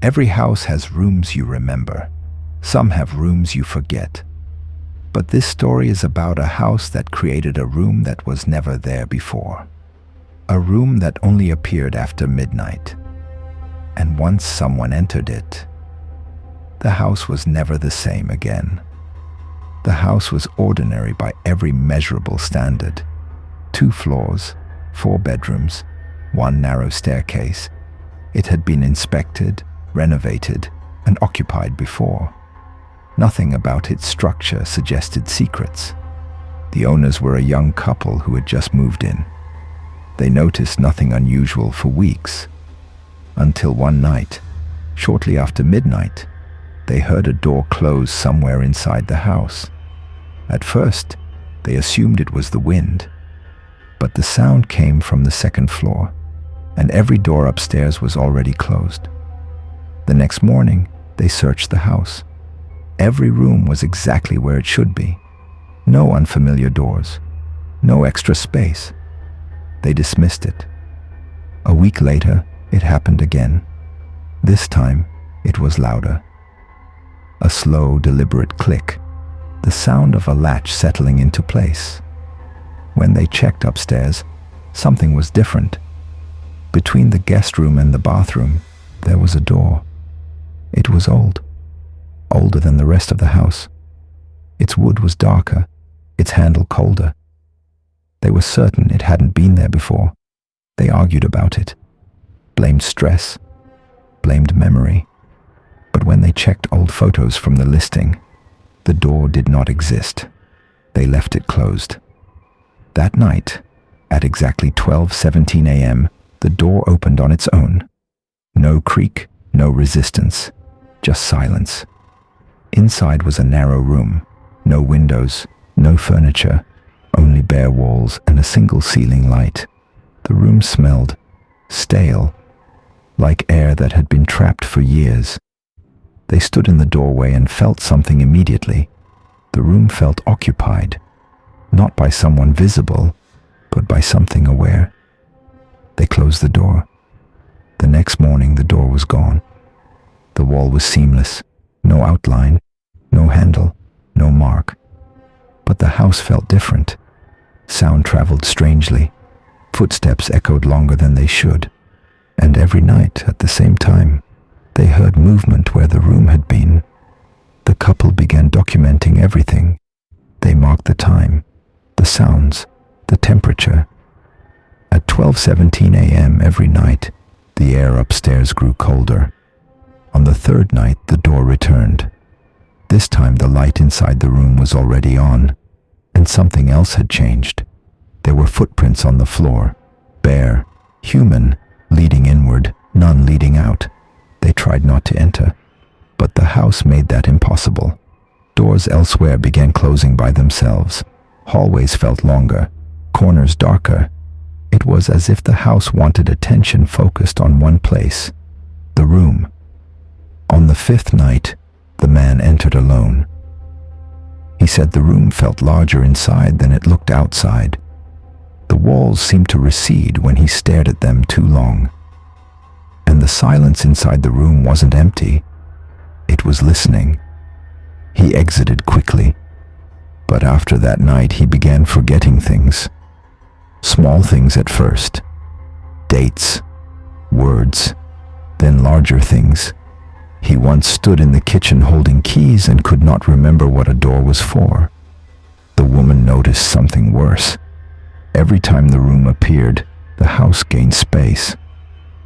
Every house has rooms you remember. Some have rooms you forget. But this story is about a house that created a room that was never there before. A room that only appeared after midnight. And once someone entered it, the house was never the same again. The house was ordinary by every measurable standard. 2 floors, 4 bedrooms, 1 narrow staircase. It had been inspected, renovated, and occupied before. Nothing about its structure suggested secrets. The owners were a young couple who had just moved in. They noticed nothing unusual for weeks, until one night, shortly after midnight, they heard a door close somewhere inside the house. At first, they assumed it was the wind, but the sound came from the 2nd floor, and every door upstairs was already closed. The next morning, they searched the house. Every room was exactly where it should be. No unfamiliar doors, no extra space. They dismissed it. A week later, it happened again. This time, it was louder. A slow, deliberate click, the sound of a latch settling into place. When they checked upstairs, something was different. Between the guest room and the bathroom, there was a door. It was old, older than the rest of the house. Its wood was darker, its handle colder. They were certain it hadn't been there before. They argued about it, blamed stress, blamed memory. But when they checked old photos from the listing, the door did not exist. They left it closed. That night, at exactly 12:17 a.m., the door opened on its own. No creak, no resistance, just silence. Inside was a narrow room, no windows, no furniture, only bare walls and a single ceiling light. The room smelled stale, like air that had been trapped for years. They stood in the doorway and felt something immediately. The room felt occupied, not by someone visible, but by something aware. They closed the door. The next morning, the door was gone. The wall was seamless, no outline, no handle, no mark. But the house felt different. Sound traveled strangely. Footsteps echoed longer than they should. And every night, at the same time, they heard movement where the room had been. The couple began documenting everything. They marked the time, the sounds, the temperature. At 12:17 a.m. every night, the air upstairs grew colder. On the 3rd night, the door returned. This time the light inside the room was already on, and something else had changed. There were footprints on the floor, bare, human, leading inward, none leading out. They tried not to enter, but the house made that impossible. Doors elsewhere began closing by themselves. Hallways felt longer, corners darker. It was as if the house wanted attention focused on one place, the room. On the 5th night, the man entered alone. He said the room felt larger inside than it looked outside. The walls seemed to recede when he stared at them too long. And the silence inside the room wasn't empty. It was listening. He exited quickly. But after that night, he began forgetting things. Small things at first. Dates, words, then larger things. He once stood in the kitchen holding keys and could not remember what a door was for. The woman noticed something worse. Every time the room appeared, the house gained space.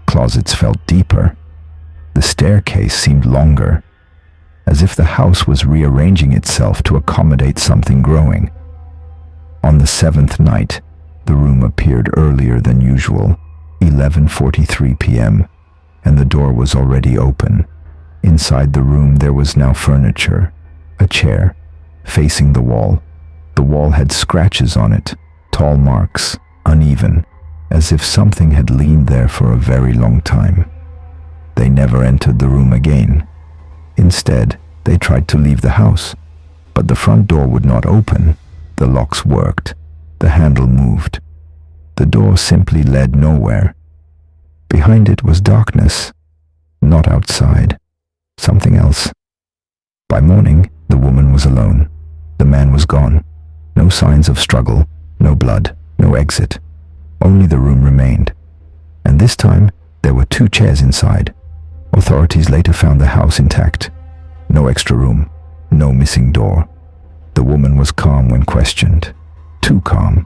Closets felt deeper. The staircase seemed longer, as if the house was rearranging itself to accommodate something growing. On the 7th night, the room appeared earlier than usual, 11:43 p.m., and the door was already open. Inside the room there was now furniture, a chair, facing the wall. The wall had scratches on it, tall marks, uneven, as if something had leaned there for a very long time. They never entered the room again. Instead, they tried to leave the house, but the front door would not open. The locks worked. The handle moved. The door simply led nowhere. Behind it was darkness, Not outside. Something else. By morning, the woman was alone. The man was gone. No signs of struggle, no blood, no exit. Only the room remained. And this time, there were 2 chairs inside. Authorities later found the house intact. No extra room, no missing door. The woman was calm when questioned. Too calm.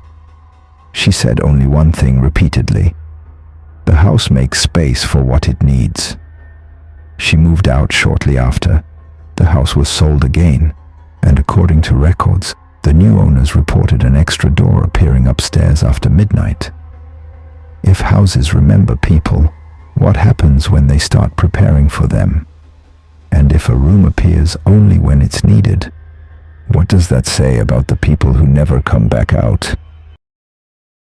She said only one thing repeatedly. The house makes space for what it needs. She moved out shortly after. The house was sold again, and according to records, the new owners reported an extra door appearing upstairs after midnight. If houses remember people, what happens when they start preparing for them? And if a room appears only when it's needed, what does that say about the people who never come back out?